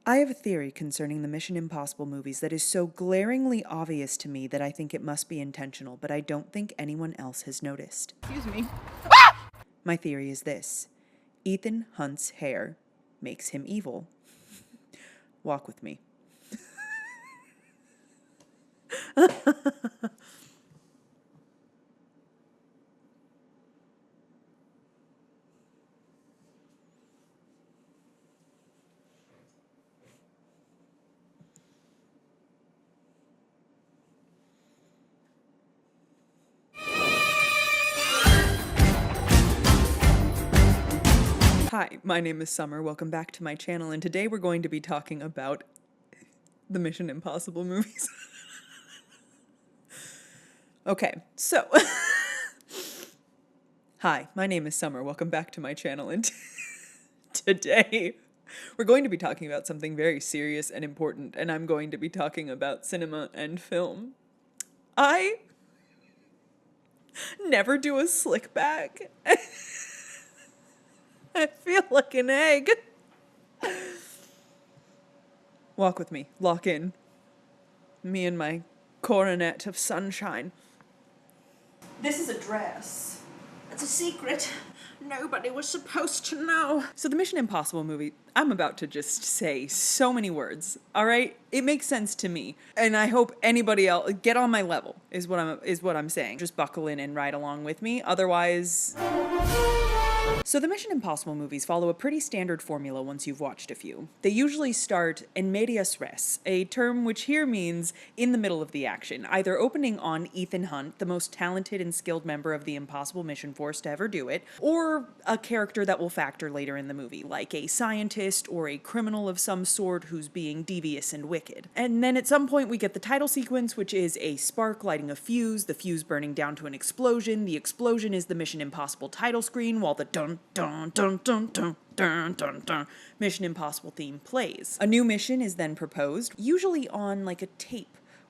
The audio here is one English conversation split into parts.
I have a theory concerning the Mission Impossible movies that is so glaringly obvious to me that I think it must be intentional, but I don't think anyone else has noticed. Excuse me. My theory is this: Ethan Hunt's hair makes him evil. Walk with me. Hi, my name is Summer. Welcome back to my channel, and today we're going to be talking about the Mission Impossible movies. Okay, so hi, my name is Summer. Welcome back to my channel, and today we're going to be talking about something very serious and important, and I'm going to be talking about cinema and film. I never do a slick back. I feel like an egg. Walk with me. Lock in. Me and my coronet of sunshine. This is a dress. It's a secret. Nobody was supposed to know. So the Mission Impossible movie, I'm about to just say so many words, all right? It makes sense to me. And I hope anybody else, get on my level, is what I'm saying. Just buckle in and ride along with me. Otherwise... So the Mission Impossible movies follow a pretty standard formula once you've watched a few. They usually start in medias res, a term which here means in the middle of the action, either opening on Ethan Hunt, the most talented and skilled member of the Impossible Mission Force to ever do it, or a character that will factor later in the movie, like a scientist or a criminal of some sort who's being devious and wicked. And then at some point we get the title sequence, which is a spark lighting a fuse, the fuse burning down to an explosion. The explosion is the Mission Impossible title screen, while the dun dun dun dun dun dun dun dun Mission Impossible theme plays. A new mission is then proposed, usually on like a tape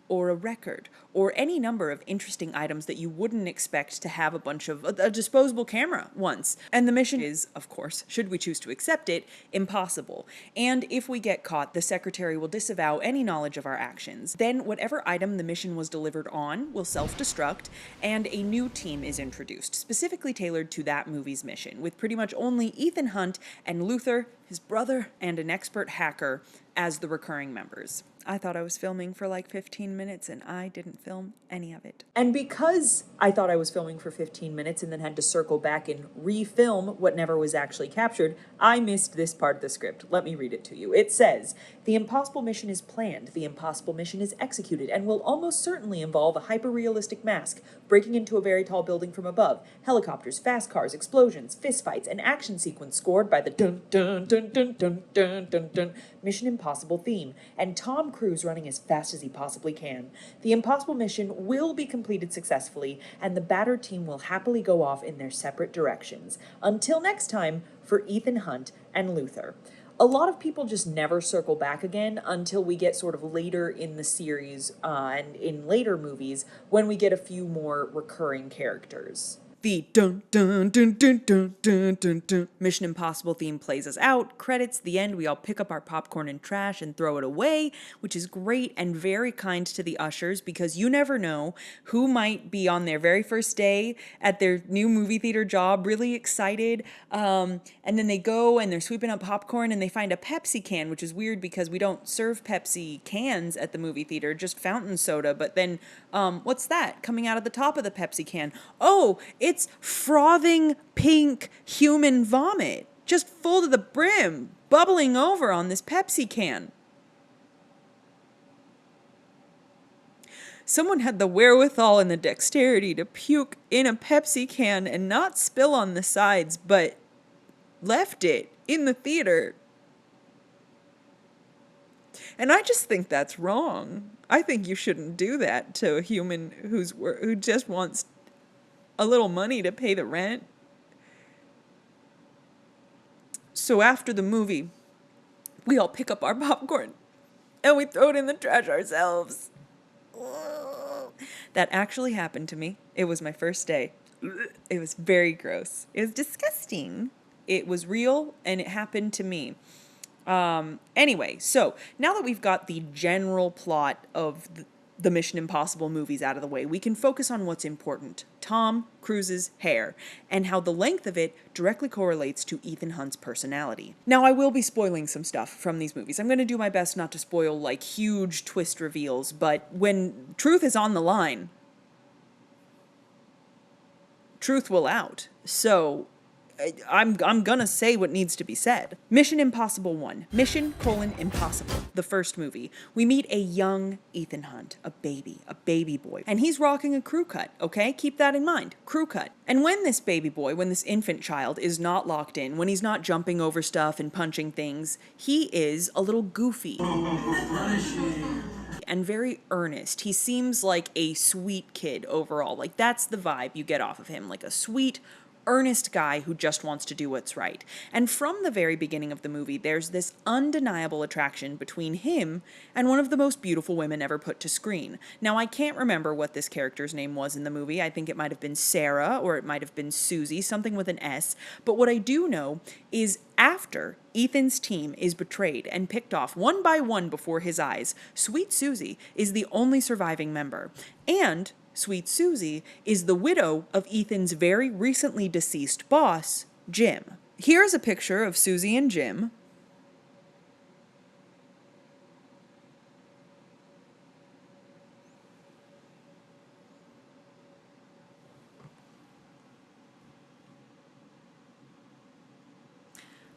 or a record, or any number of interesting items that you wouldn't expect to have a bunch of a disposable camera once. And the mission is, of course, should we choose to accept it, impossible. And if we get caught, the secretary will disavow any knowledge of our actions. Then whatever item the mission was delivered on will self-destruct, and a new team is introduced, specifically tailored to that movie's mission, with pretty much only Ethan Hunt and Luther, his brother, and an expert hacker as the recurring members. I thought I was filming for like 15 minutes and I didn't film any of it. And because I thought I was filming for 15 minutes and then had to circle back and refilm what never was actually captured, I missed this part of the script. Let me read it to you. It says, "The impossible mission is planned, the impossible mission is executed, and will almost certainly involve a hyper-realistic mask, breaking into a very tall building from above, helicopters, fast cars, explosions, fistfights, an action sequence scored by the dun dun dun dun dun dun dun dun Mission Impossible theme, and Tom Cruise running as fast as he possibly can. The impossible mission will be completed successfully, and the battered team will happily go off in their separate directions. Until next time, for Ethan Hunt and Luther." A lot of people just never circle back again until we get sort of later in the series and in later movies when we get a few more recurring characters. The dun dun dun dun dun dun dun dun Mission Impossible theme plays us out. Credits, the end, we all pick up our popcorn and trash and throw it away, which is great and very kind to the ushers because you never know who might be on their very first day at their new movie theater job, really excited, and then they go and they're sweeping up popcorn and they find a Pepsi can, which is weird because we don't serve Pepsi cans at the movie theater, just fountain soda, but then what's that coming out of the top of the Pepsi can? Oh, it's frothing pink human vomit, just full to the brim, bubbling over on this Pepsi can. Someone had the wherewithal and the dexterity to puke in a Pepsi can and not spill on the sides, but left it in the theater. And I just think that's wrong. I think you shouldn't do that to a human who just wants a little money to pay the rent. So after the movie, we all pick up our popcorn and we throw it in the trash ourselves. That actually happened to me. It was my first day. It was very gross. It was disgusting. It was real and it happened to me. Anyway, so now that we've got the general plot of the Mission Impossible movies out of the way, we can focus on what's important: Tom Cruise's hair, and how the length of it directly correlates to Ethan Hunt's personality. Now, I will be spoiling some stuff from these movies. I'm going to do my best not to spoil, like, huge twist reveals, but when truth is on the line, truth will out. So I'm gonna say what needs to be said. Mission Impossible 1. Mission: Impossible. The first movie. We meet a young Ethan Hunt, a baby boy. And he's rocking a crew cut, okay? Keep that in mind. Crew cut. And when this baby boy, when this infant child is not locked in, when he's not jumping over stuff and punching things, he is a little goofy. And very earnest. He seems like a sweet kid overall. Like, that's the vibe you get off of him. Like a sweet, earnest guy who just wants to do what's right. And from the very beginning of the movie, there's this undeniable attraction between him and one of the most beautiful women ever put to screen. Now, I can't remember what this character's name was in the movie. I think it might have been Sarah, or it might have been Susie, something with an S. But what I do know is after Ethan's team is betrayed and picked off one by one before his eyes, Sweet Susie is the only surviving member. And Sweet Susie is the widow of Ethan's very recently deceased boss, Jim. Here's a picture of Susie and Jim.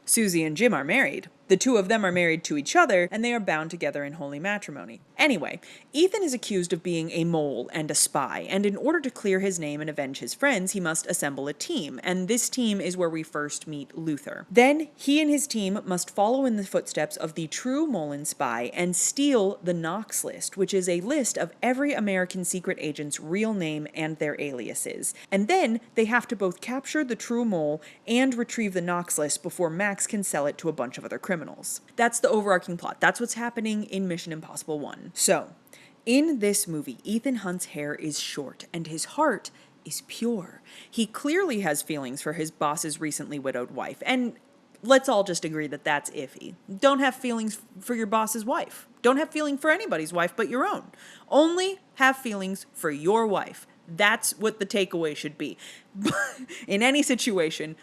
Susie and Jim are married. The two of them are married to each other, and they are bound together in holy matrimony. Anyway, Ethan is accused of being a mole and a spy, and in order to clear his name and avenge his friends, he must assemble a team, and this team is where we first meet Luther. Then, he and his team must follow in the footsteps of the true mole and spy and steal the Knox list, which is a list of every American secret agent's real name and their aliases. And then, they have to both capture the true mole and retrieve the Knox list before Max can sell it to a bunch of other criminals. That's the overarching plot. That's what's happening in Mission Impossible 1. So, in this movie, Ethan Hunt's hair is short and his heart is pure. He clearly has feelings for his boss's recently widowed wife, and let's all just agree that that's iffy. Don't have feelings for your boss's wife. Don't have feelings for anybody's wife but your own. Only have feelings for your wife. That's what the takeaway should be. In any situation,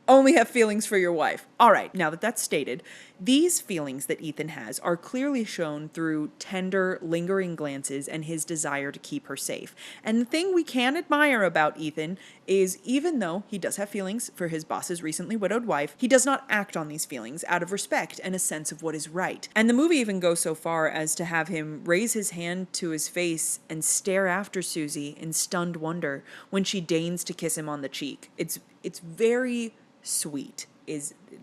only have feelings for your wife. All right, now that that's stated, these feelings that Ethan has are clearly shown through tender, lingering glances and his desire to keep her safe. And the thing we can admire about Ethan is, even though he does have feelings for his boss's recently widowed wife, he does not act on these feelings out of respect and a sense of what is right. And the movie even goes so far as to have him raise his hand to his face and stare after Susie in stunned wonder when she deigns to kiss him on the cheek. It's very sweet.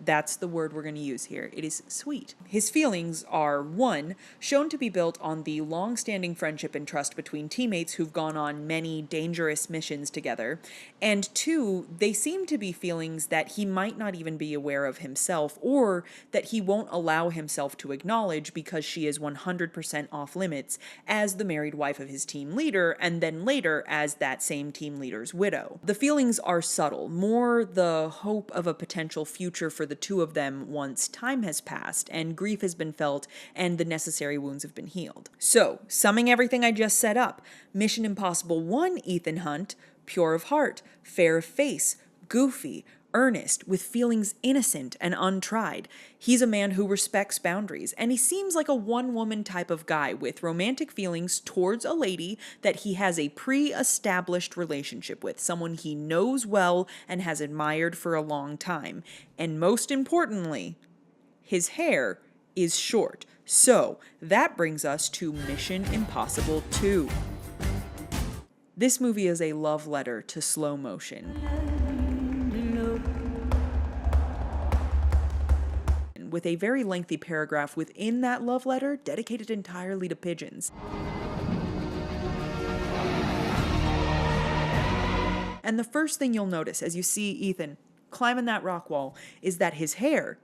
That's the word we're going to use here. It is sweet. His feelings are, 1, shown to be built on the long-standing friendship and trust between teammates who've gone on many dangerous missions together, and 2, they seem to be feelings that he might not even be aware of himself, or that he won't allow himself to acknowledge because she is 100% off limits as the married wife of his team leader, and then later as that same team leader's widow. The feelings are subtle, more the hope of a potential future for the two of them once time has passed and grief has been felt and the necessary wounds have been healed. So, summing everything I just set up, Mission Impossible 1 Ethan Hunt, pure of heart, fair of face, goofy, earnest, with feelings innocent and untried. He's a man who respects boundaries, and he seems like a one-woman type of guy with romantic feelings towards a lady that he has a pre-established relationship with, someone he knows well and has admired for a long time. And most importantly, his hair is short. So, that brings us to Mission Impossible 2. This movie is a love letter to slow motion, with a very lengthy paragraph within that love letter dedicated entirely to pigeons. And the first thing you'll notice as you see Ethan climbing that rock wall is that his hair,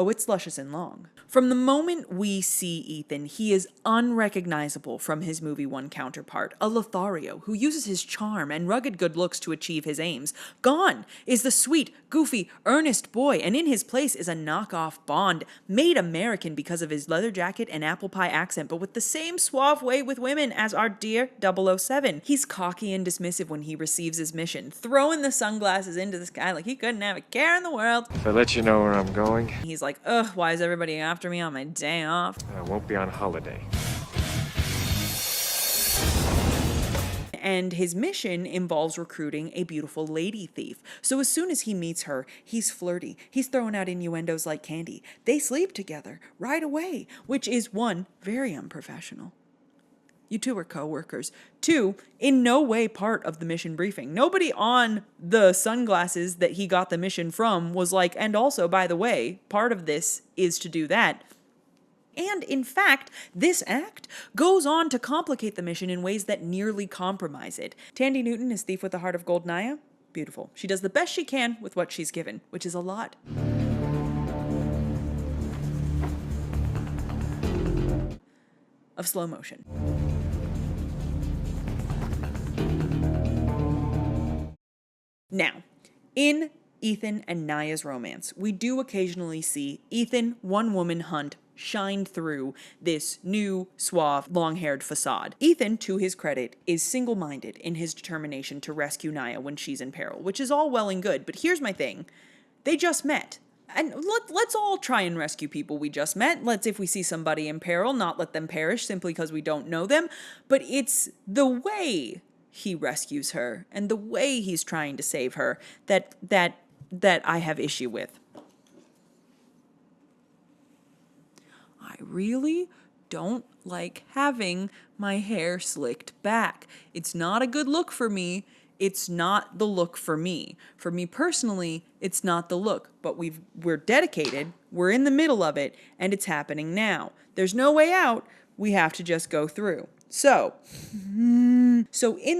Oh, it's luscious and long. From the moment we see Ethan, he is unrecognizable from his movie one counterpart, a Lothario who uses his charm and rugged good looks to achieve his aims. Gone is the sweet, goofy, earnest boy, and in his place is a knockoff Bond, made American because of his leather jacket and apple pie accent, but with the same suave way with women as our dear 007. He's cocky and dismissive when he receives his mission, throwing the sunglasses into the sky like he couldn't have a care in the world. If I let you know where I'm going, He's like, ugh, why is everybody after me on my day off? I won't be on holiday. And his mission involves recruiting a beautiful lady thief. So as soon as he meets her, he's flirty. He's throwing out innuendos like candy. They sleep together right away, which is, one, very unprofessional. You two are co-workers. Two, in no way part of the mission briefing. Nobody on the sunglasses that he got the mission from was like, and also, by the way, part of this is to do that. And in fact, this act goes on to complicate the mission in ways that nearly compromise it. Tandy Newton is Thief with the Heart of Gold Naya. Beautiful. She does the best she can with what she's given, which is a lot. Of slow motion. Now, in Ethan and Naya's romance, we do occasionally see Ethan, one woman hunt, shine through this new, suave, long-haired facade. Ethan, to his credit, is single-minded in his determination to rescue Naya when she's in peril, which is all well and good, but here's my thing. They just met. And let's all try and rescue people we just met. Let's, if we see somebody in peril, not let them perish simply because we don't know them. But it's the way he rescues her and the way he's trying to save her that I have issue with. I really don't like having my hair slicked back. It's not a good look for me. It's not the look for me. For me personally, it's not the look, but we're dedicated, we're in the middle of it, and it's happening now. There's no way out, we have to just go through. So in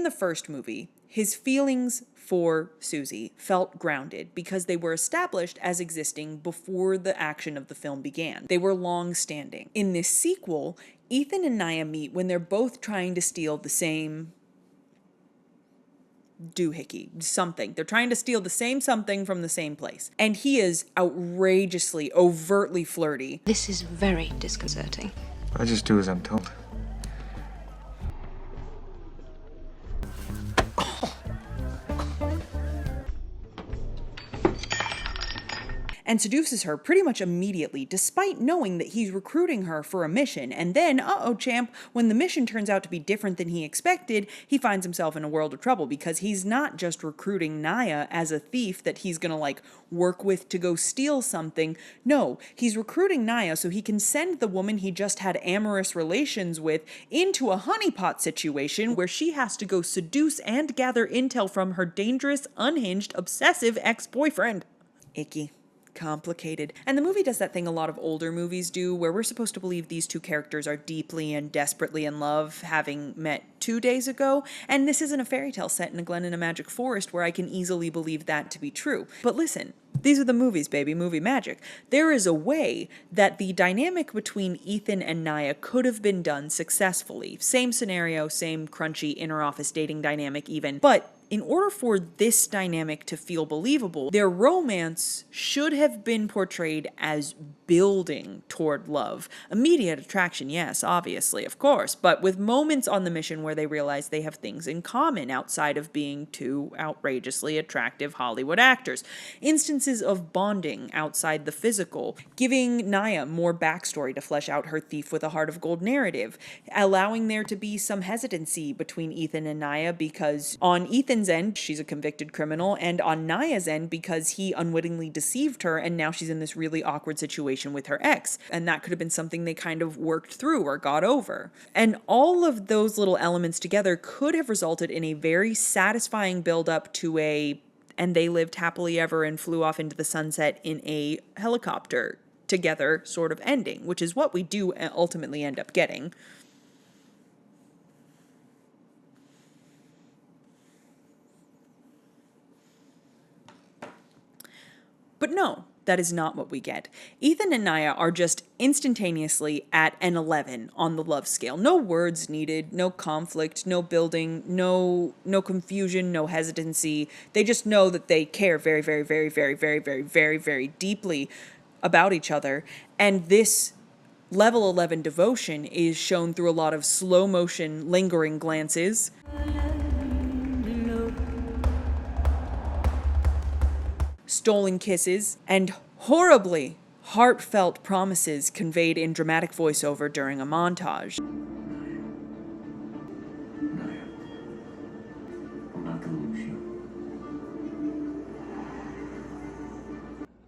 the first movie, his feelings for Susie felt grounded because they were established as existing before the action of the film began. They were long-standing. In this sequel, Ethan and Naya meet when they're both trying to steal the same doohickey, something. They're trying to steal the same something from the same place. And he is outrageously, overtly flirty. This is very disconcerting. I just do as I'm told. And seduces her pretty much immediately, despite knowing that he's recruiting her for a mission. And then, champ, when the mission turns out to be different than he expected, he finds himself in a world of trouble because he's not just recruiting Naya as a thief that he's gonna, work with to go steal something. No, he's recruiting Naya so he can send the woman he just had amorous relations with into a honeypot situation where she has to go seduce and gather intel from her dangerous, unhinged, obsessive ex-boyfriend. Icky. Complicated. And the movie does that thing a lot of older movies do, where we're supposed to believe these two characters are deeply and desperately in love, having met 2 days ago, and this isn't a fairy tale set in a glen in a magic forest where I can easily believe that to be true. But listen, these are the movies, baby, movie magic. There is a way that the dynamic between Ethan and Naya could have been done successfully. Same scenario, same crunchy inner office dating dynamic even, but in order for this dynamic to feel believable, their romance should have been portrayed as building toward love. Immediate attraction, yes, obviously, of course, but with moments on the mission where they realize they have things in common outside of being two outrageously attractive Hollywood actors. Instances of bonding outside the physical, giving Naya more backstory to flesh out her Thief with a Heart of Gold narrative, allowing there to be some hesitancy between Ethan and Naya because on Ethan's end, she's a convicted criminal, and on Naya's end, because he unwittingly deceived her, and now she's in this really awkward situation with her ex. And that could have been something they kind of worked through or got over. And all of those little elements together could have resulted in a very satisfying build-up to and they lived happily ever and flew off into the sunset in a helicopter together sort of ending, which is what we do ultimately end up getting. But no, That is not what we get. Ethan and Naya are just instantaneously at an 11 on the love scale. No words needed, no conflict, no building, no confusion, no hesitancy. They just know that they care very, very, very, very, very, very, very, very deeply about each other. And this level 11 devotion is shown through a lot of slow motion, lingering glances, stolen kisses, and horribly heartfelt promises conveyed in dramatic voiceover during a montage. Naya, I'm not gonna lose you.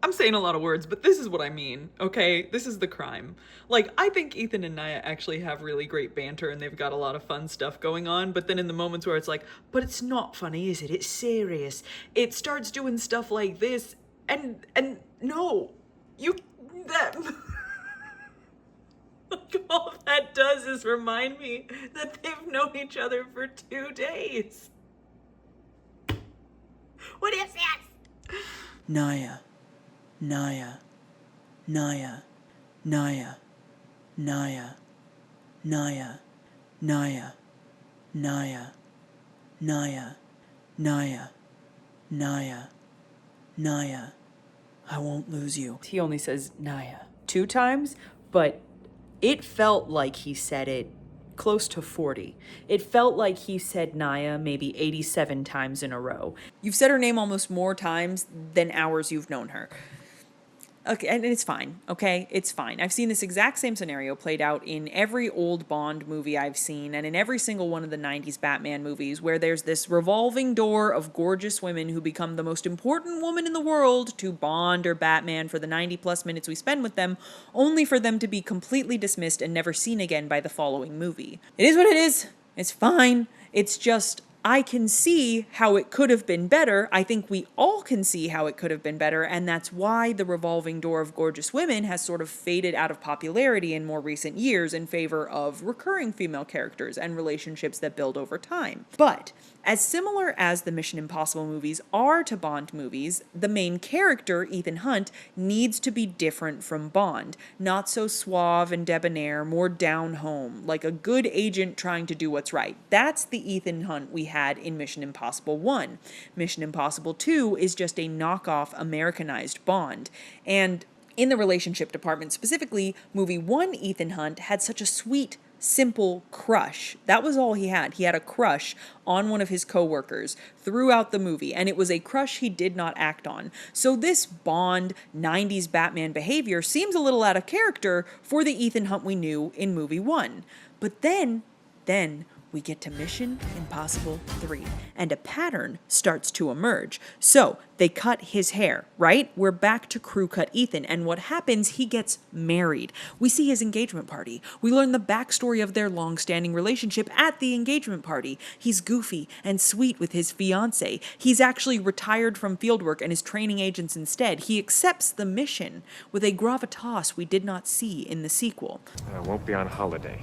I'm saying a lot of words, but this is what I mean, okay? This is the crime. Like, I think Ethan and Naya actually have really great banter and they've got a lot of fun stuff going on, but then in the moments where it's like, but it's not funny, is it? It's serious. It starts doing stuff like this, and no, that... Like, all that does is remind me that they've known each other for 2 days. What is this? Naya. Naya, Naya, Naya, Naya, Naya, Naya, Naya, Naya, Naya, Naya, Naya. I won't lose you. He only says Naya 2 times, but it felt like he said it close to 40. It felt like he said Naya maybe 87 times in a row. You've said her name almost more times than hours you've known her. Okay, and it's fine, okay? It's fine. I've seen this exact same scenario played out in every old Bond movie I've seen and in every single one of the 90s Batman movies where there's this revolving door of gorgeous women who become the most important woman in the world to Bond or Batman for the 90 plus minutes we spend with them, only for them to be completely dismissed and never seen again by the following movie. It is what it is. It's fine. It's just... I can see how it could have been better. I think we all can see how it could have been better, and that's why the revolving door of gorgeous women has sort of faded out of popularity in more recent years in favor of recurring female characters and relationships that build over time. But as similar as the Mission Impossible movies are to Bond movies, the main character, Ethan Hunt, needs to be different from Bond. Not so suave and debonair, more down home, like a good agent trying to do what's right. That's the Ethan Hunt we had in Mission Impossible 1. Mission Impossible 2 is just a knockoff Americanized Bond. And in the relationship department specifically, movie 1 Ethan Hunt had such a sweet, simple crush. That was all he had. He had a crush on one of his coworkers throughout the movie, and it was a crush he did not act on. So this Bond 90s Batman behavior seems a little out of character for the Ethan Hunt we knew in movie 1. But then we get to Mission Impossible 3, and a pattern starts to emerge. So they cut his hair, right? We're back to crew cut Ethan, and what happens, he gets married. We see his engagement party. We learn the backstory of their long-standing relationship at the engagement party. He's goofy and sweet with his fiancée. He's actually retired from fieldwork and is training agents instead. He accepts the mission with a gravitas we did not see in the sequel. I won't be on holiday.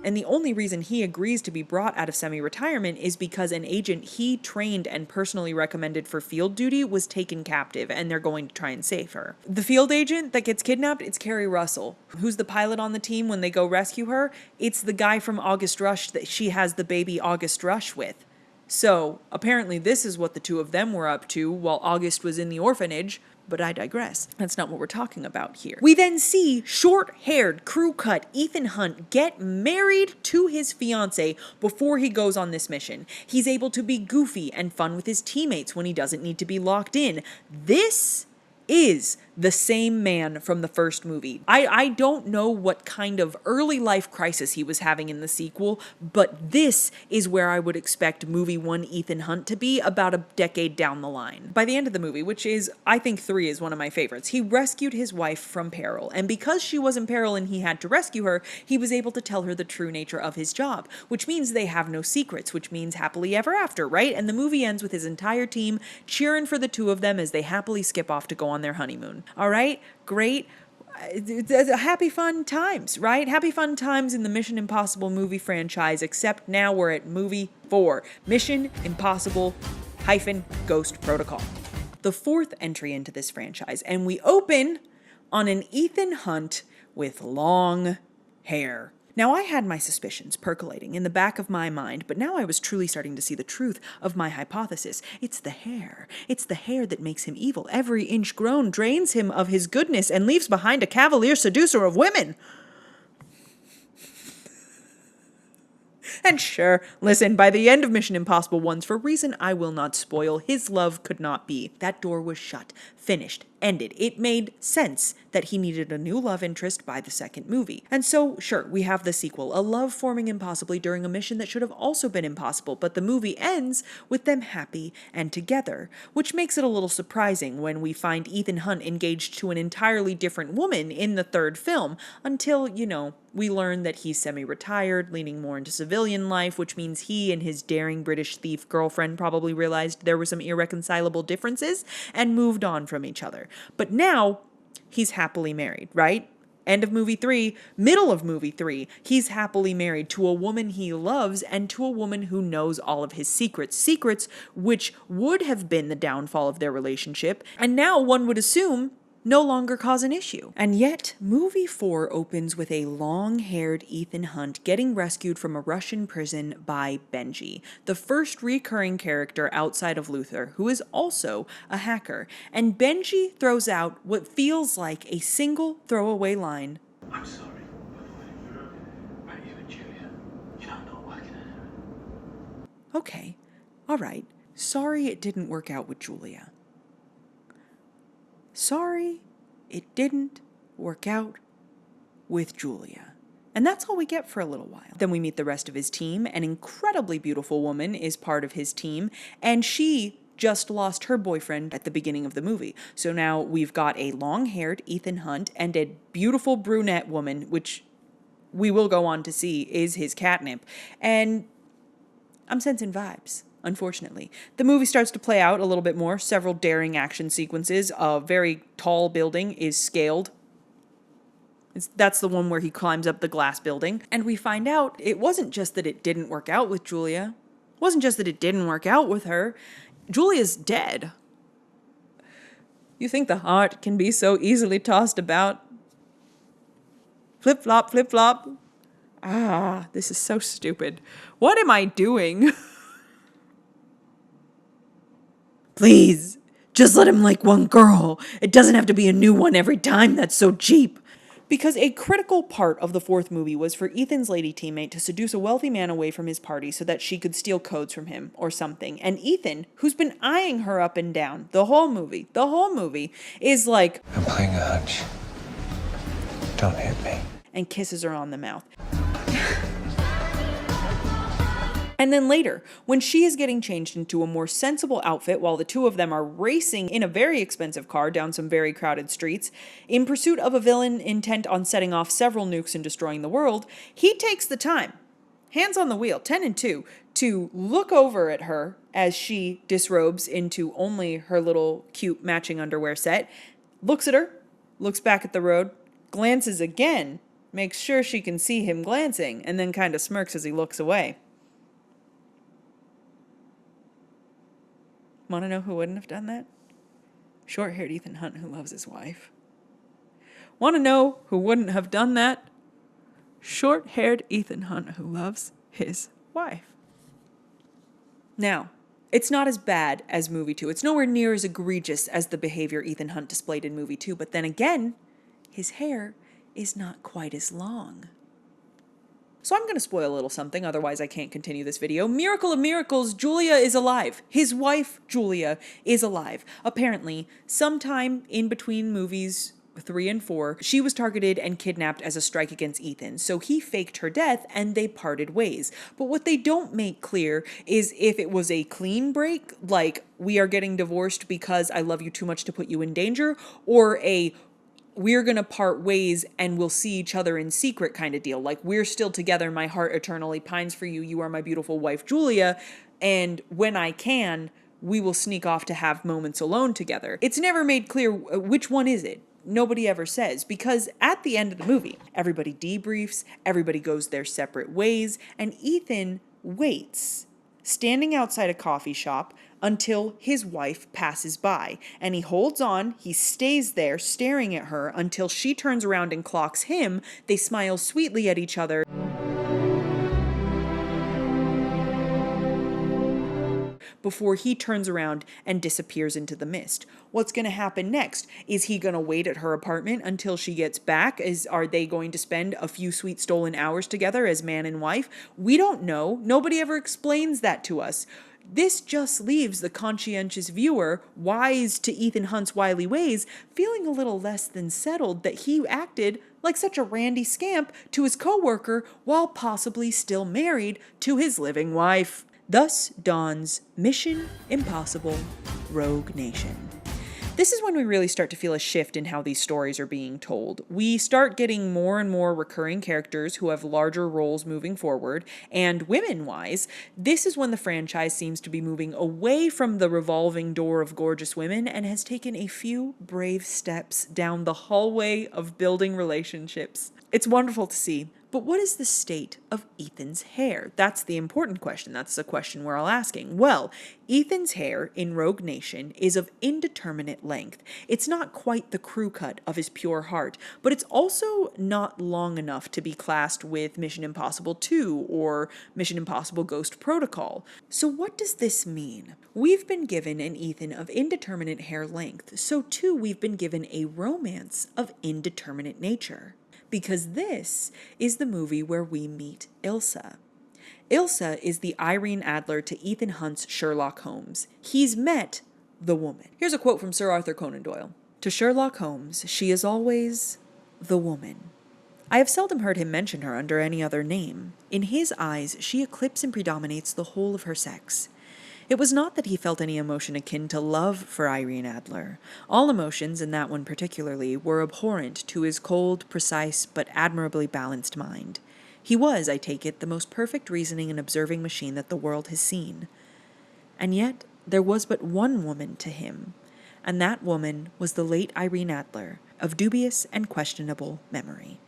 And the only reason he agrees to be brought out of semi-retirement is because an agent he trained and personally recommended for field duty was taken captive, and they're going to try and save her. The field agent that gets kidnapped, it's Carrie Russell. Who's the pilot on the team when they go rescue her? It's the guy from August Rush that she has the baby August Rush with. So, apparently this is what the two of them were up to while August was in the orphanage. But I digress. That's not what we're talking about here. We then see short-haired, crew-cut Ethan Hunt get married to his fiancée before he goes on this mission. He's able to be goofy and fun with his teammates when he doesn't need to be locked in. This is the same man from the first movie. I don't know what kind of early life crisis he was having in the sequel, but this is where I would expect movie 1 Ethan Hunt to be about a decade down the line. By the end of the movie, which is, I think 3 is one of my favorites, he rescued his wife from peril, and because she was in peril and he had to rescue her, he was able to tell her the true nature of his job, which means they have no secrets, which means happily ever after, right? And the movie ends with his entire team cheering for the two of them as they happily skip off to go on their honeymoon. All right, great. It's happy fun times, right? Happy fun times in the Mission Impossible movie franchise, except now we're at movie 4, Mission Impossible - Ghost Protocol. The fourth entry into this franchise, and we open on an Ethan Hunt with long hair. Now, I had my suspicions percolating in the back of my mind, but now I was truly starting to see the truth of my hypothesis. It's the hair. It's the hair that makes him evil. Every inch grown drains him of his goodness and leaves behind a cavalier seducer of women. And sure, listen, by the end of Mission Impossible 1's, for a reason I will not spoil, his love could not be. That door was shut, finished, ended. It made sense that he needed a new love interest by the second movie. And so, sure, we have the sequel, a love forming impossibly during a mission that should have also been impossible, but the movie ends with them happy and together, which makes it a little surprising when we find Ethan Hunt engaged to an entirely different woman in the third film, until, we learn that he's semi-retired, leaning more into civilian life, which means he and his daring British thief girlfriend probably realized there were some irreconcilable differences and moved on from each other. But now, he's happily married, right? End of movie 3, middle of movie 3, he's happily married to a woman he loves and to a woman who knows all of his secrets. Secrets which would have been the downfall of their relationship, and now one would assume no longer cause an issue. And yet, movie 4 opens with a long-haired Ethan Hunt getting rescued from a Russian prison by Benji, the first recurring character outside of Luther, who is also a hacker. And Benji throws out what feels like a single throwaway line. I'm sorry. Right, you and Julia, not working out. Okay, all right. Sorry it didn't work out with Julia. Sorry, it didn't work out with Julia. And that's all we get for a little while. Then we meet the rest of his team. An incredibly beautiful woman is part of his team, and she just lost her boyfriend at the beginning of the movie. So now we've got a long-haired Ethan Hunt and a beautiful brunette woman, which we will go on to see is his catnip. And I'm sensing vibes. Unfortunately, the movie starts to play out a little bit more. Several daring action sequences. A very tall building is scaled. That's the one where he climbs up the glass building. And we find out it wasn't just that it didn't work out with Julia. It wasn't just that it didn't work out with her. Julia's dead. You think the heart can be so easily tossed about? Flip-flop, flip-flop. This is so stupid. What am I doing? Please, just let him like one girl. It doesn't have to be a new one every time. That's so cheap. Because a critical part of the fourth movie was for Ethan's lady teammate to seduce a wealthy man away from his party so that she could steal codes from him or something. And Ethan, who's been eyeing her up and down the whole movie, is like, I'm playing a hunch. Don't hit me. And kisses her on the mouth. And then later, when she is getting changed into a more sensible outfit while the two of them are racing in a very expensive car down some very crowded streets, in pursuit of a villain intent on setting off several nukes and destroying the world, he takes the time, hands on the wheel, 10 and 2, to look over at her as she disrobes into only her little cute matching underwear set, looks at her, looks back at the road, glances again, makes sure she can see him glancing, and then kind of smirks as he looks away. Want to know who wouldn't have done that? Short-haired Ethan Hunt who loves his wife. Want to know who wouldn't have done that? Short-haired Ethan Hunt who loves his wife. Now, it's not as bad as movie 2. It's nowhere near as egregious as the behavior Ethan Hunt displayed in movie 2, but then again, his hair is not quite as long. So I'm going to spoil a little something, otherwise I can't continue this video. Miracle of miracles, Julia is alive. His wife, Julia, is alive. Apparently, sometime in between movies 3 and 4, she was targeted and kidnapped as a strike against Ethan. So he faked her death and they parted ways. But what they don't make clear is if it was a clean break, like we are getting divorced because I love you too much to put you in danger, or a we're going to part ways and we'll see each other in secret kind of deal. Like, we're still together. My heart eternally pines for you. You are my beautiful wife, Julia. And when I can, we will sneak off to have moments alone together. It's never made clear which one is it. nobody ever says, because at the end of the movie, everybody debriefs, everybody goes their separate ways, and Ethan waits, standing outside a coffee shop until his wife passes by. And he holds on, he stays there staring at her until she turns around and clocks him. They smile sweetly at each other before he turns around and disappears into the mist. What's going to happen next? Is he going to wait at her apartment until she gets back? Are they going to spend a few sweet stolen hours together as man and wife? We don't know. Nobody ever explains that to us. This just leaves the conscientious viewer, wise to Ethan Hunt's wily ways, feeling a little less than settled that he acted like such a randy scamp to his coworker while possibly still married to his living wife. Thus dawns Mission Impossible Rogue Nation. This is when we really start to feel a shift in how these stories are being told. We start getting more and more recurring characters who have larger roles moving forward, and women-wise, this is when the franchise seems to be moving away from the revolving door of gorgeous women and has taken a few brave steps down the hallway of building relationships. It's wonderful to see. But what is the state of Ethan's hair? That's the important question. That's the question we're all asking. Well, Ethan's hair in Rogue Nation is of indeterminate length. It's not quite the crew cut of his pure heart, but it's also not long enough to be classed with Mission Impossible 2 or Mission Impossible Ghost Protocol. So what does this mean? We've been given an Ethan of indeterminate hair length, so too we've been given a romance of indeterminate nature. Because this is the movie where we meet Ilsa. Ilsa is the Irene Adler to Ethan Hunt's Sherlock Holmes. He's met the woman. Here's a quote from Sir Arthur Conan Doyle. To Sherlock Holmes, she is always the woman. I have seldom heard him mention her under any other name. In his eyes, she eclipses and predominates the whole of her sex. It was not that he felt any emotion akin to love for Irene Adler. All emotions, and that one particularly, were abhorrent to his cold, precise, but admirably balanced mind. He was, I take it, the most perfect reasoning and observing machine that the world has seen. And yet, there was but one woman to him, and that woman was the late Irene Adler, of dubious and questionable memory.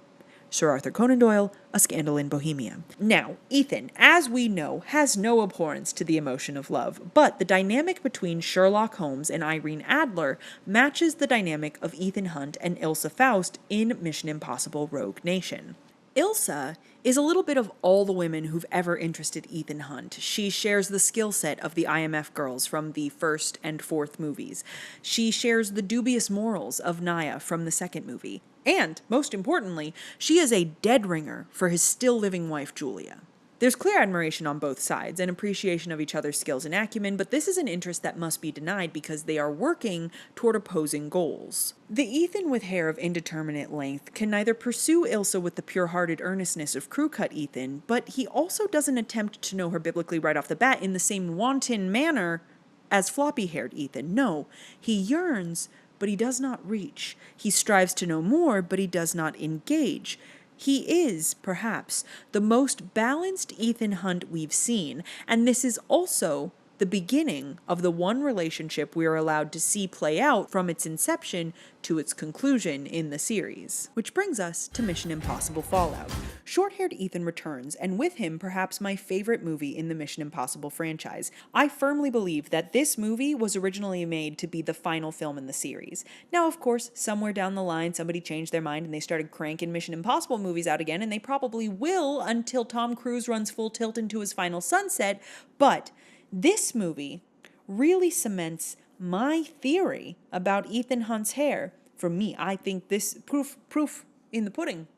Sir Arthur Conan Doyle, A Scandal in Bohemia. Now, Ethan, as we know, has no abhorrence to the emotion of love, but the dynamic between Sherlock Holmes and Irene Adler matches the dynamic of Ethan Hunt and Ilsa Faust in Mission Impossible Rogue Nation. Ilsa is a little bit of all the women who've ever interested Ethan Hunt. She shares the skill set of the IMF girls from the first and fourth movies. She shares the dubious morals of Naya from the second movie. And, most importantly, she is a dead ringer for his still living wife, Julia. There's clear admiration on both sides and appreciation of each other's skills and acumen, but this is an interest that must be denied because they are working toward opposing goals. The Ethan with hair of indeterminate length can neither pursue Ilsa with the pure-hearted earnestness of crew-cut Ethan, but he also doesn't attempt to know her biblically right off the bat in the same wanton manner as floppy-haired Ethan. No, he yearns, but he does not reach. He strives to know more, but he does not engage. He is, perhaps, the most balanced Ethan Hunt we've seen, and this is also the beginning of the one relationship we are allowed to see play out from its inception to its conclusion in the series. Which brings us to Mission Impossible Fallout. Short-haired Ethan returns, and with him perhaps my favorite movie in the Mission Impossible franchise. I firmly believe that this movie was originally made to be the final film in the series. Now, of course, somewhere down the line somebody changed their mind and they started cranking Mission Impossible movies out again, and they probably will until Tom Cruise runs full tilt into his final sunset, but this movie really cements my theory about Ethan Hunt's hair. For me, I think this proof in the pudding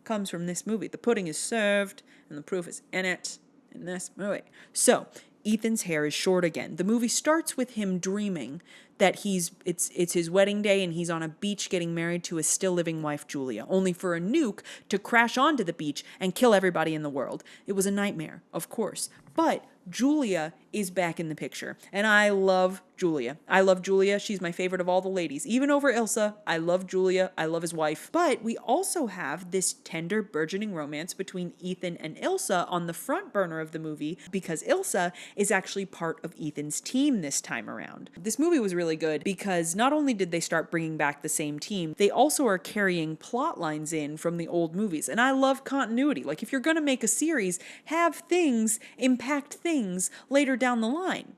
comes from this movie. The pudding is served and the proof is in it in this movie. So, Ethan's hair is short again. The movie starts with him dreaming that it's his wedding day and he's on a beach getting married to his still living wife Julia, only for a nuke to crash onto the beach and kill everybody in the world. It was a nightmare, of course. But Julia is back in the picture. And I love Julia. I love Julia. She's my favorite of all the ladies. Even over Ilsa, I love Julia. I love his wife. But we also have this tender, burgeoning romance between Ethan and Ilsa on the front burner of the movie because Ilsa is actually part of Ethan's team this time around. This movie was really good because not only did they start bringing back the same team, they also are carrying plot lines in from the old movies. And I love continuity. Like, if you're going to make a series, have things impact things later down the line.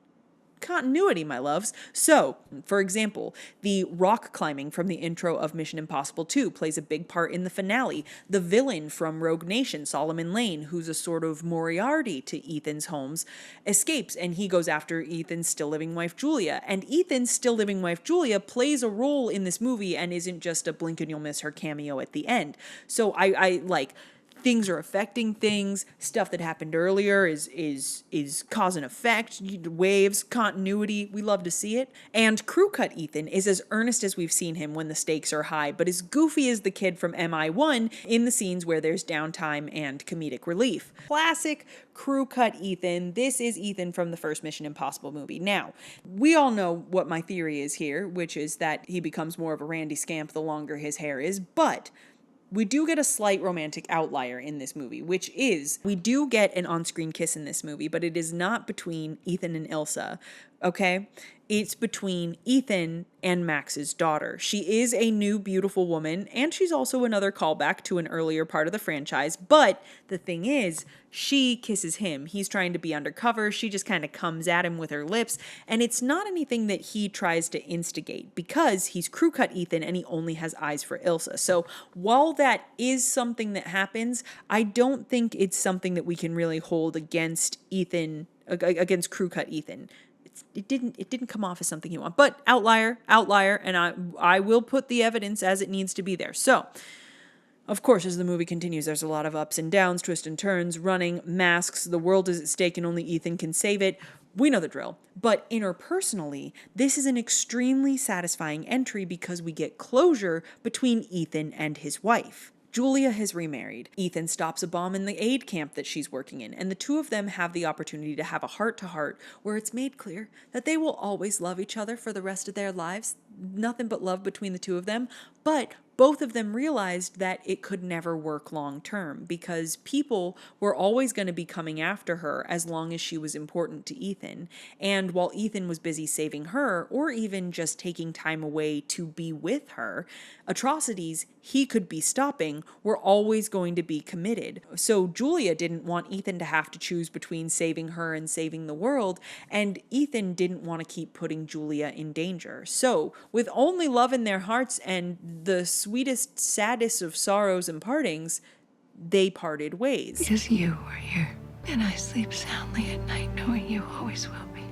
Continuity, my loves. So, for example, the rock climbing from the intro of Mission Impossible 2 plays a big part in the finale. The villain from Rogue Nation, Solomon Lane, who's a sort of Moriarty to Ethan's Holmes, escapes and he goes after Ethan's still living wife Julia. And Ethan's still living wife Julia plays a role in this movie and isn't just a blink and you'll miss her cameo at the end. So I like... things are affecting things. Stuff that happened earlier is cause and effect, waves, continuity. We love to see it. And crew cut Ethan is as earnest as we've seen him when the stakes are high, but as goofy as the kid from MI1 in the scenes where there's downtime and comedic relief. Classic crew cut Ethan. This is Ethan from the first Mission Impossible movie. Now, we all know what my theory is here, which is that he becomes more of a Randy Scamp the longer his hair is, but we do get a slight romantic outlier in this movie, which is we do get an on-screen kiss in this movie, but it is not between Ethan and Ilsa, okay? It's between Ethan and Max's daughter. She is a new beautiful woman, and she's also another callback to an earlier part of the franchise, but the thing is, she kisses him. He's trying to be undercover. She just kind of comes at him with her lips, and it's not anything that he tries to instigate because he's crew cut Ethan and he only has eyes for Ilsa. So while that is something that happens, I don't think it's something that we can really hold against Ethan, against crew cut Ethan. It didn't come off as something you want, but outlier, and I will put the evidence as it needs to be there. So, of course, as the movie continues, there's a lot of ups and downs, twists and turns, running, masks, the world is at stake and only Ethan can save it. We know the drill. But interpersonally, this is an extremely satisfying entry because we get closure between Ethan and his wife. Julia has remarried. Ethan stops a bomb in the aid camp that she's working in, and the two of them have the opportunity to have a heart-to-heart where it's made clear that they will always love each other for the rest of their lives. Nothing but love between the two of them, but both of them realized that it could never work long term because people were always going to be coming after her as long as she was important to Ethan. And while Ethan was busy saving her or even just taking time away to be with her, atrocities he could be stopping were always going to be committed. So Julia didn't want Ethan to have to choose between saving her and saving the world, and Ethan didn't want to keep putting Julia in danger. So with only love in their hearts and the sweetest, saddest of sorrows and partings, they parted ways. Because you are here, and I sleep soundly at night knowing you always will be.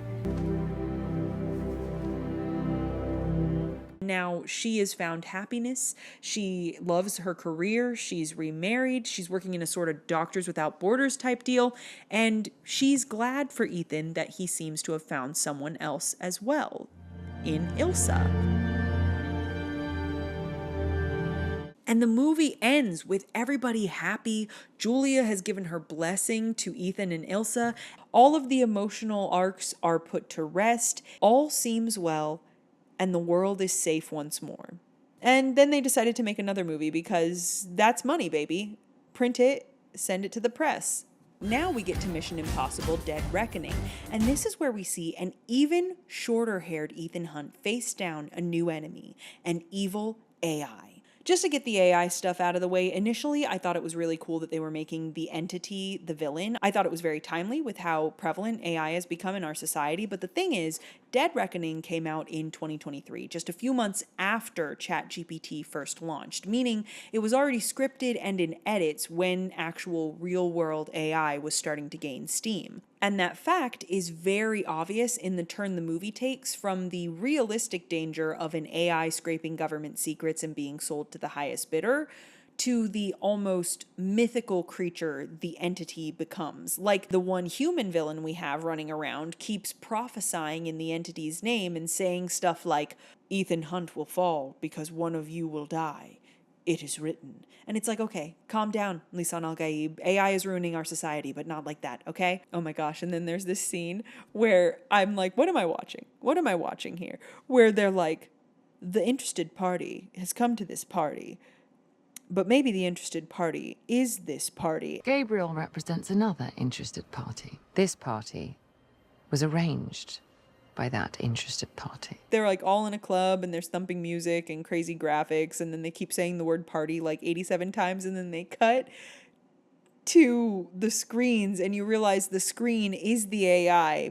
Now she has found happiness. She loves her career. She's remarried. She's working in a sort of Doctors Without Borders type deal. And she's glad for Ethan that he seems to have found someone else as well in Ilsa. And the movie ends with everybody happy. Julia has given her blessing to Ethan and Ilsa. All of the emotional arcs are put to rest. All seems well, and the world is safe once more. And then they decided to make another movie because that's money, baby. Print it, send it to the press. Now we get to Mission Impossible Dead Reckoning, and this is where we see an even shorter-haired Ethan Hunt face down a new enemy, an evil AI. Just to get the AI stuff out of the way, initially I thought it was really cool that they were making the entity the villain. I thought it was very timely with how prevalent AI has become in our society, but the thing is, Dead Reckoning came out in 2023, just a few months after ChatGPT first launched, meaning it was already scripted and in edits when actual real-world AI was starting to gain steam. And that fact is very obvious in the turn the movie takes from the realistic danger of an AI scraping government secrets and being sold to the highest bidder to the almost mythical creature the entity becomes. Like the one human villain we have running around keeps prophesying in the entity's name and saying stuff like, Ethan Hunt will fall because one of you will die. It is written. And it's like, okay, calm down, Lisan Al-Gaib. AI is ruining our society, but not like that, okay? Oh my gosh. And then there's this scene where I'm like, what am I watching? What am I watching here? Where they're like, the interested party has come to this party, but maybe the interested party is this party. Gabriel represents another interested party. This party was arranged by that interested party. They're like all in a club and there's thumping music and crazy graphics, and then they keep saying the word party like 87 times, and then they cut to the screens and you realize the screen is the AI.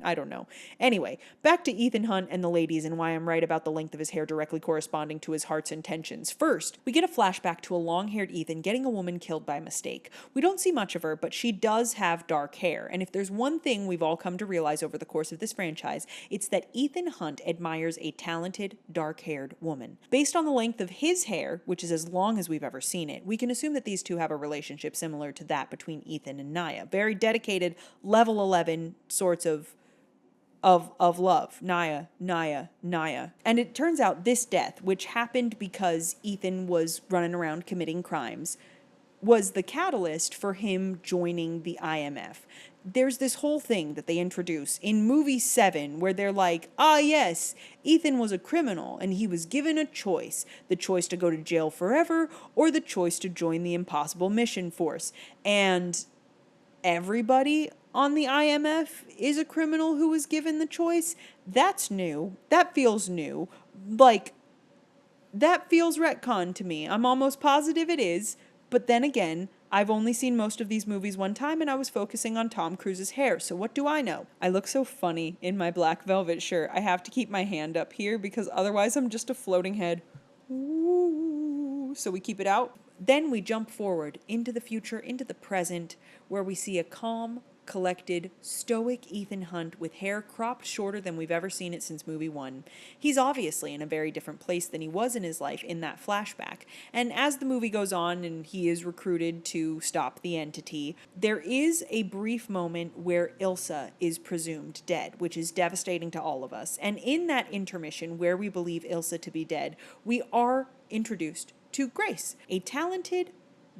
I don't know. Anyway, back to Ethan Hunt and the ladies and why I'm right about the length of his hair directly corresponding to his heart's intentions. First, we get a flashback to a long-haired Ethan getting a woman killed by mistake. We don't see much of her, but she does have dark hair. And if there's one thing we've all come to realize over the course of this franchise, it's that Ethan Hunt admires a talented, dark-haired woman. Based on the length of his hair, which is as long as we've ever seen it, we can assume that these two have a relationship similar to that between Ethan and Naya. Very dedicated, level 11 sorts of love. Naya. And it turns out this death, which happened because Ethan was running around committing crimes, was the catalyst for him joining the IMF. There's this whole thing that they introduce in movie 7 where they're like, yes, Ethan was a criminal and he was given a choice. The choice to go to jail forever or the choice to join the Impossible Mission Force. And everybody on the IMF is a criminal who was given the choice. That's new. That feels new. Like, that feels retcon to me. I'm almost positive it is. But then again, I've only seen most of these movies one time and I was focusing on Tom Cruise's hair. So what do I know? I look so funny in my black velvet shirt. I have to keep my hand up here because otherwise I'm just a floating head. Ooh. So we keep it out. Then we jump forward into the future, into the present, where we see a calm, collected, stoic Ethan Hunt with hair cropped shorter than we've ever seen it since movie 1. He's obviously in a very different place than he was in his life in that flashback. And as the movie goes on and he is recruited to stop the entity, there is a brief moment where Ilsa is presumed dead, which is devastating to all of us. And in that intermission where we believe Ilsa to be dead, we are introduced to Grace, a talented,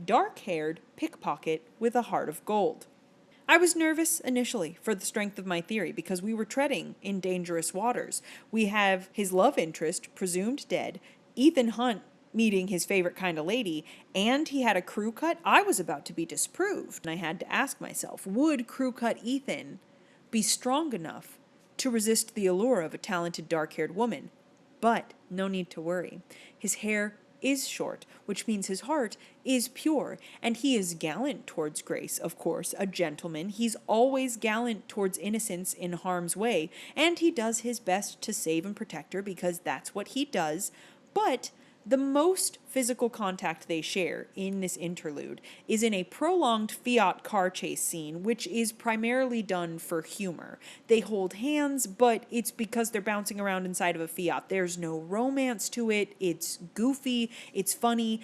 dark-haired pickpocket with a heart of gold. I was nervous initially for the strength of my theory because we were treading in dangerous waters. We have his love interest, presumed dead, Ethan Hunt meeting his favorite kind of lady, and he had a crew cut. I was about to be disproved, and I had to ask myself, would crew cut Ethan be strong enough to resist the allure of a talented dark-haired woman? But no need to worry. His hair is short, which means his heart is pure, and he is gallant towards Grace, of course, a gentleman. He's always gallant towards innocence in harm's way, and he does his best to save and protect her because that's what he does. But the most physical contact they share in this interlude is in a prolonged Fiat car chase scene, which is primarily done for humor. They hold hands, but it's because they're bouncing around inside of a Fiat. There's no romance to it. It's goofy. It's funny.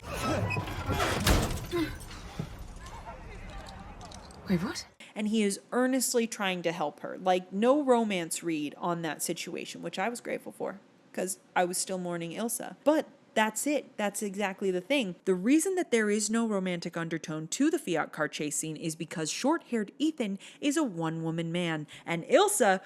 Wait, what? And he is earnestly trying to help her. Like, no romance read on that situation, which I was grateful for because I was still mourning Ilsa. But that's it. That's exactly the thing. The reason that there is no romantic undertone to the Fiat car chase scene is because short-haired Ethan is a one-woman man. And Ilsa,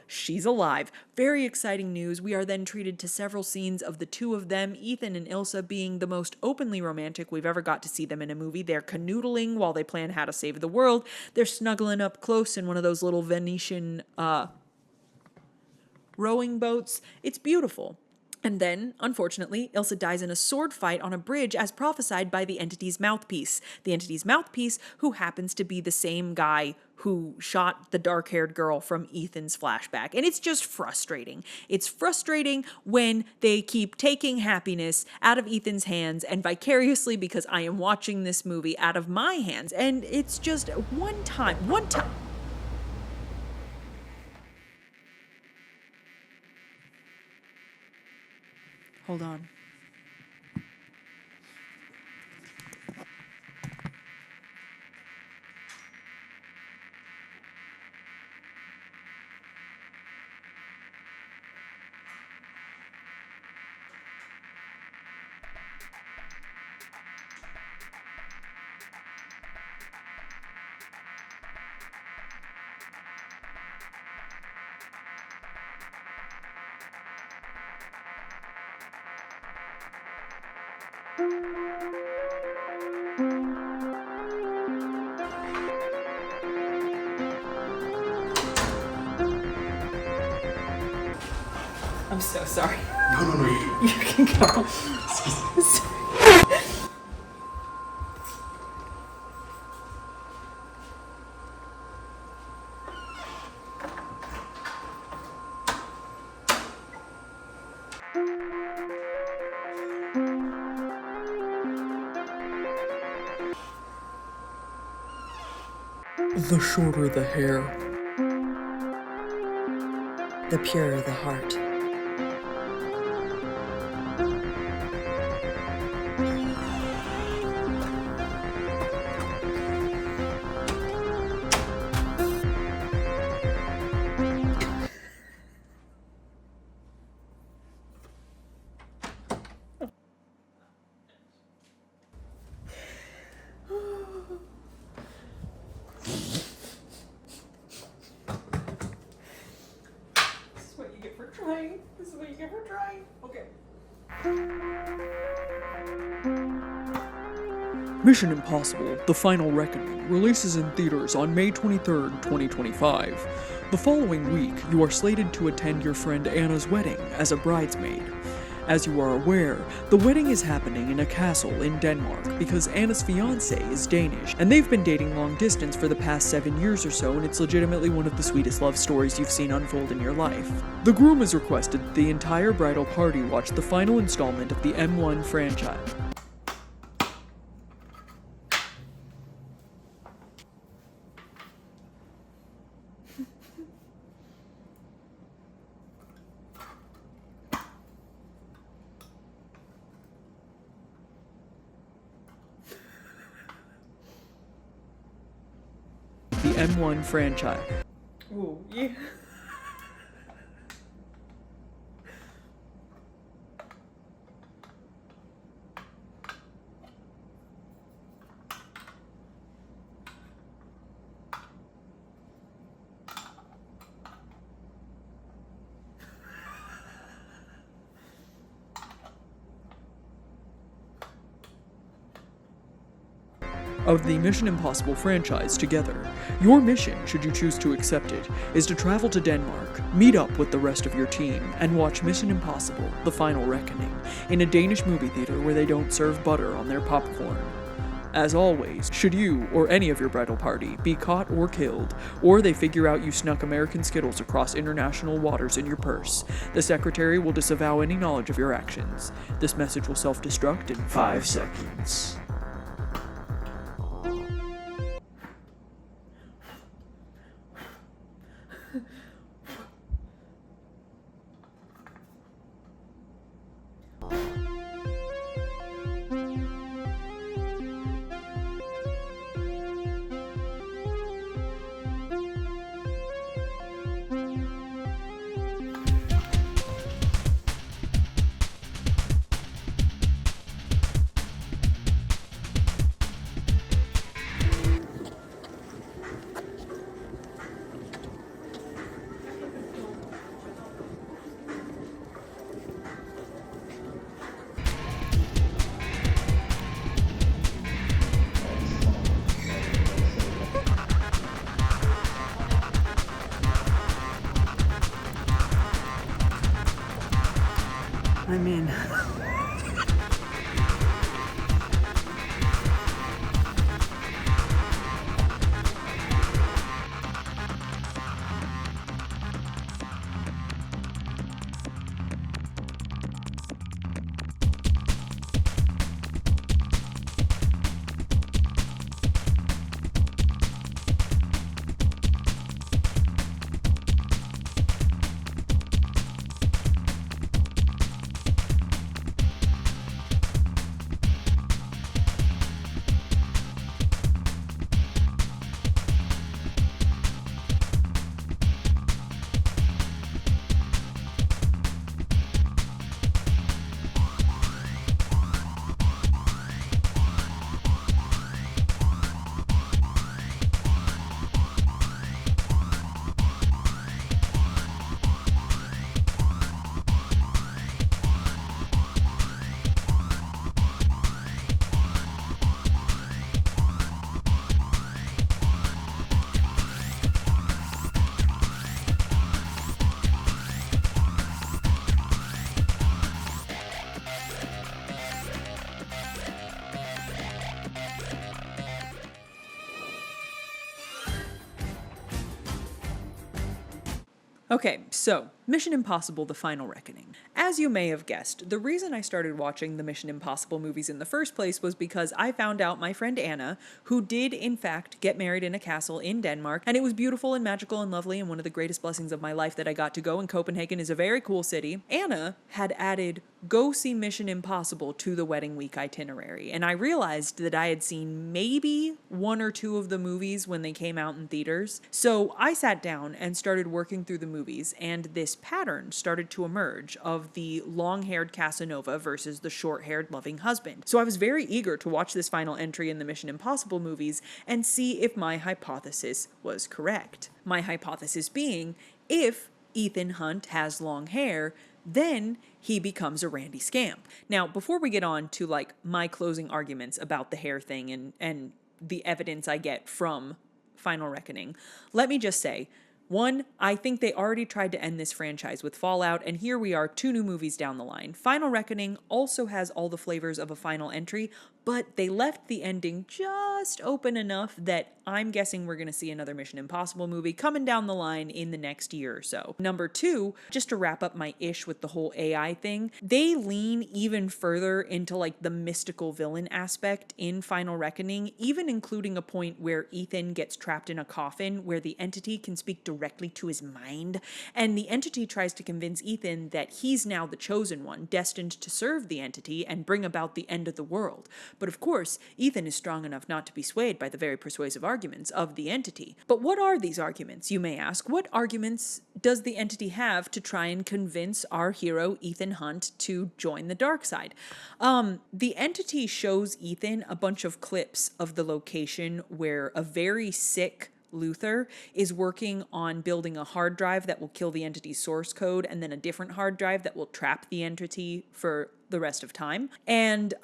she's alive. Very exciting news. We are then treated to several scenes of the two of them, Ethan and Ilsa, being the most openly romantic we've ever got to see them in a movie. They're canoodling while they plan how to save the world. They're snuggling up close in one of those little Venetian rowing boats. It's beautiful. And then, unfortunately, Ilsa dies in a sword fight on a bridge as prophesied by the entity's mouthpiece. The entity's mouthpiece, who happens to be the same guy who shot the dark-haired girl from Ethan's flashback. And it's just frustrating. It's frustrating when they keep taking happiness out of Ethan's hands and vicariously, because I am watching this movie, out of my hands. And it's just one time. Hold on. I'm so sorry. No. You can go. The shorter the hair, the purer the heart. This is what you get for trying. This is what you get for trying. Okay. Mission Impossible: The Final Reckoning releases in theaters on May 23rd, 2025. The following week, you are slated to attend your friend Anna's wedding as a bridesmaid. As you are aware, the wedding is happening in a castle in Denmark because Anna's fiancé is Danish, and they've been dating long distance for the past 7 years or so, and it's legitimately one of the sweetest love stories you've seen unfold in your life. The groom has requested that the entire bridal party watch the final installment of the M1 franchise. The M1 franchise. Ooh, yeah. Of the Mission Impossible franchise together. Your mission, should you choose to accept it, is to travel to Denmark, meet up with the rest of your team, and watch Mission Impossible: The Final Reckoning in a Danish movie theater where they don't serve butter on their popcorn. As always, should you, or any of your bridal party, be caught or killed, or they figure out you snuck American Skittles across international waters in your purse, the Secretary will disavow any knowledge of your actions. This message will self-destruct in 5 seconds. I'm in. Okay, so Mission Impossible: The Final Reckoning. As you may have guessed, the reason I started watching the Mission Impossible movies in the first place was because I found out my friend Anna, who did in fact get married in a castle in Denmark, and it was beautiful and magical and lovely and one of the greatest blessings of my life that I got to go, and Copenhagen is a very cool city. Anna had added go see Mission Impossible to the wedding week itinerary, and I realized that I had seen maybe one or two of the movies when they came out in theaters. So I sat down and started working through the movies, and this pattern started to emerge of the long-haired Casanova versus the short-haired loving husband. So I was very eager to watch this final entry in the Mission Impossible movies and see if my hypothesis was correct. My hypothesis being, if Ethan Hunt has long hair, then he becomes a Randy Scamp. Now, before we get on to like my closing arguments about the hair thing and the evidence I get from Final Reckoning, let me just say, one, I think they already tried to end this franchise with Fallout, and here we are 2 new movies down the line. Final Reckoning also has all the flavors of a final entry, but they left the ending just open enough that I'm guessing we're going to see another Mission Impossible movie coming down the line in the next year or so. Number 2, just to wrap up my ish with the whole AI thing, they lean even further into like the mystical villain aspect in Final Reckoning, even including a point where Ethan gets trapped in a coffin where the entity can speak directly to his mind, and the entity tries to convince Ethan that he's now the chosen one, destined to serve the entity and bring about the end of the world. But of course, Ethan is strong enough not to be swayed by the very persuasive arguments of the entity. But what are these arguments, you may ask? What arguments does the entity have to try and convince our hero, Ethan Hunt, to join the dark side? The entity shows Ethan a bunch of clips of the location where a very sick Luther is working on building a hard drive that will kill the entity's source code, and then a different hard drive that will trap the entity for the rest of time. And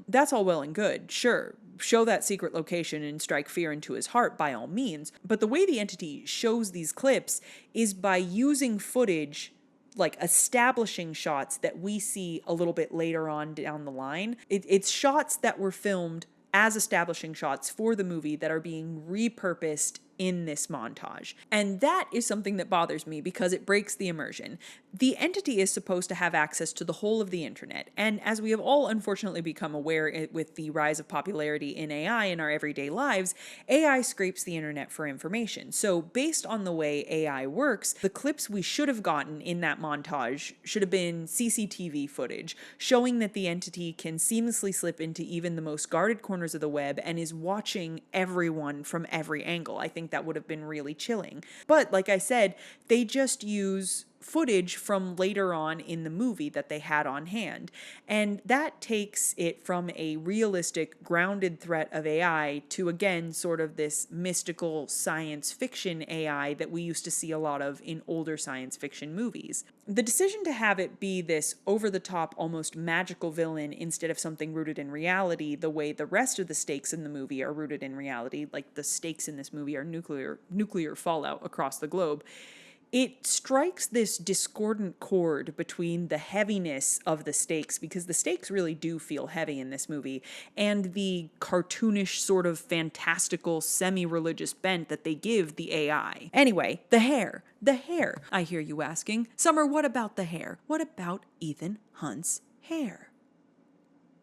that's all well and good. Sure, show that secret location and strike fear into his heart by all means. But the way the entity shows these clips is by using footage, like establishing shots that we see a little bit later on down the line. It's shots that were filmed as establishing shots for the movie that are being repurposed in this montage. And that is something that bothers me because it breaks the immersion. The entity is supposed to have access to the whole of the internet, and as we have all unfortunately become aware with the rise of popularity in AI in our everyday lives, AI scrapes the internet for information. So based on the way AI works, the clips we should have gotten in that montage should have been CCTV footage, showing that the entity can seamlessly slip into even the most guarded corners of the web and is watching everyone from every angle. I think that would have been really chilling. But like I said, they just use footage from later on in the movie that they had on hand. And that takes it from a realistic, grounded threat of AI to, again, sort of this mystical science fiction AI that we used to see a lot of in older science fiction movies. The decision to have it be this over-the-top, almost magical villain instead of something rooted in reality, the way the rest of the stakes in the movie are rooted in reality, like the stakes in this movie are nuclear fallout across the globe, it strikes this discordant chord between the heaviness of the stakes, because the stakes really do feel heavy in this movie, and the cartoonish sort of fantastical semi-religious bent that they give the AI. Anyway, the hair. The hair, I hear you asking. Summer, what about the hair? What about Ethan Hunt's hair?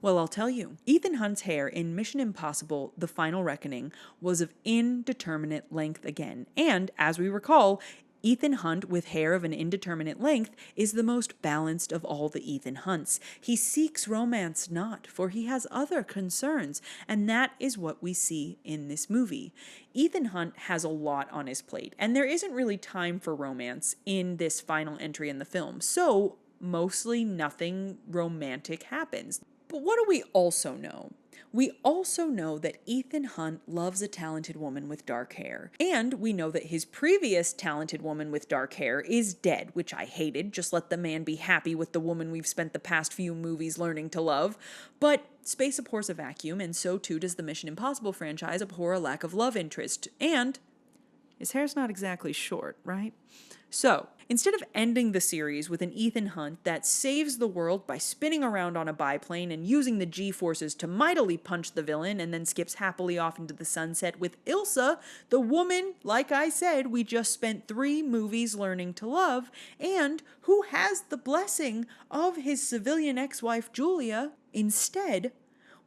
Well, I'll tell you. Ethan Hunt's hair in Mission Impossible: The Final Reckoning was of indeterminate length again, and, as we recall, Ethan Hunt with hair of an indeterminate length is the most balanced of all the Ethan Hunts. He seeks romance not, for he has other concerns, and that is what we see in this movie. Ethan Hunt has a lot on his plate, and there isn't really time for romance in this final entry in the film, so mostly nothing romantic happens. But what do we also know? We also know that Ethan Hunt loves a talented woman with dark hair. And we know that his previous talented woman with dark hair is dead, which I hated. Just let the man be happy with the woman we've spent the past few movies learning to love. But space abhors a vacuum, and so too does the Mission Impossible franchise abhor a lack of love interest. And his hair's not exactly short, right? So, Instead of ending the series with an Ethan Hunt that saves the world by spinning around on a biplane and using the G-forces to mightily punch the villain and then skips happily off into the sunset with Ilsa, the woman, like I said, we just spent 3 movies learning to love, and who has the blessing of his civilian ex-wife Julia, instead,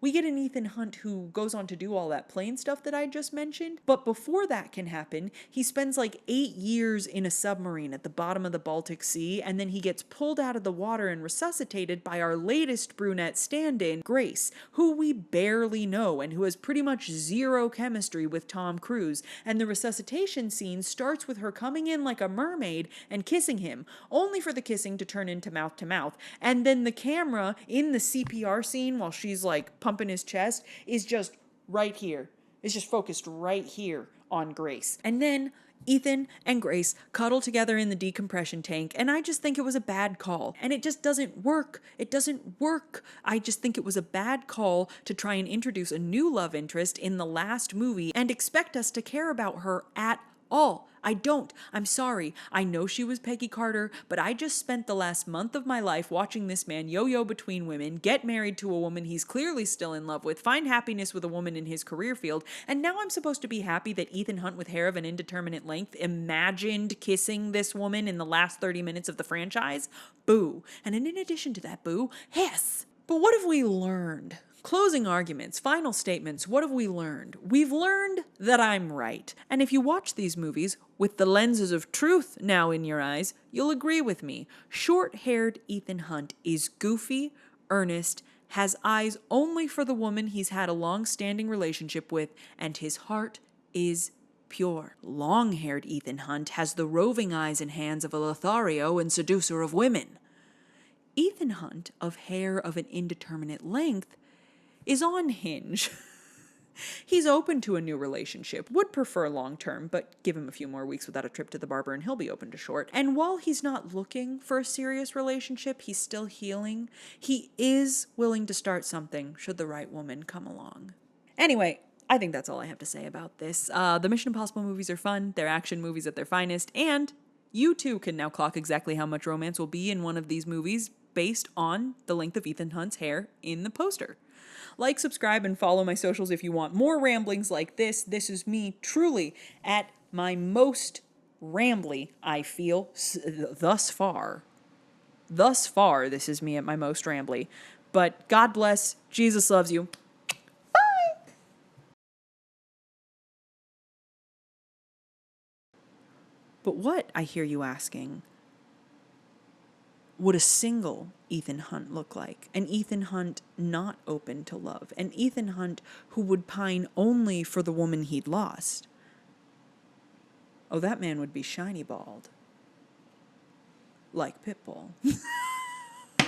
we get an Ethan Hunt who goes on to do all that plane stuff that I just mentioned. But before that can happen, he spends like 8 years in a submarine at the bottom of the Baltic Sea, and then he gets pulled out of the water and resuscitated by our latest brunette stand-in, Grace, who we barely know and who has pretty much zero chemistry with Tom Cruise. And the resuscitation scene starts with her coming in like a mermaid and kissing him, only for the kissing to turn into mouth to mouth. And then the camera in the CPR scene while she's like pumping his chest is just right here. It's just focused right here on Grace. And then Ethan and Grace cuddle together in the decompression tank, and I just think it was a bad call. And it just doesn't work. It doesn't work. I just think it was a bad call to try and introduce a new love interest in the last movie and expect us to care about her at all. I don't. I'm sorry. I know she was Peggy Carter, but I just spent the last month of my life watching this man yo-yo between women, get married to a woman he's clearly still in love with, find happiness with a woman in his career field, and now I'm supposed to be happy that Ethan Hunt with hair of an indeterminate length imagined kissing this woman in the last 30 minutes of the franchise? Boo. And in addition to that boo, hiss. But what have we learned? Closing arguments, final statements, what have we learned? We've learned that I'm right. And if you watch these movies with the lenses of truth now in your eyes, you'll agree with me. Short-haired Ethan Hunt is goofy, earnest, has eyes only for the woman he's had a long-standing relationship with, and his heart is pure. Long-haired Ethan Hunt has the roving eyes and hands of a lothario and seducer of women. Ethan Hunt, of hair of an indeterminate length, is on Hinge. He's open to a new relationship, would prefer long-term, but give him a few more weeks without a trip to the barber and he'll be open to short. And while he's not looking for a serious relationship, he's still healing. He is willing to start something should the right woman come along. Anyway, I think that's all I have to say about this. The Mission Impossible movies are fun. They're action movies at their finest, and you too can now clock exactly how much romance will be in one of these movies based on the length of Ethan Hunt's hair in the poster. Like, subscribe, and follow my socials if you want more ramblings like this. This is me truly at my most rambly, I feel, thus far. Thus far, this is me at my most rambly. But God bless. Jesus loves you. Bye! But what, I hear you asking, would a single Ethan Hunt look like? An Ethan Hunt not open to love? An Ethan Hunt who would pine only for the woman he'd lost? Oh, that man would be shiny bald. Like Pitbull.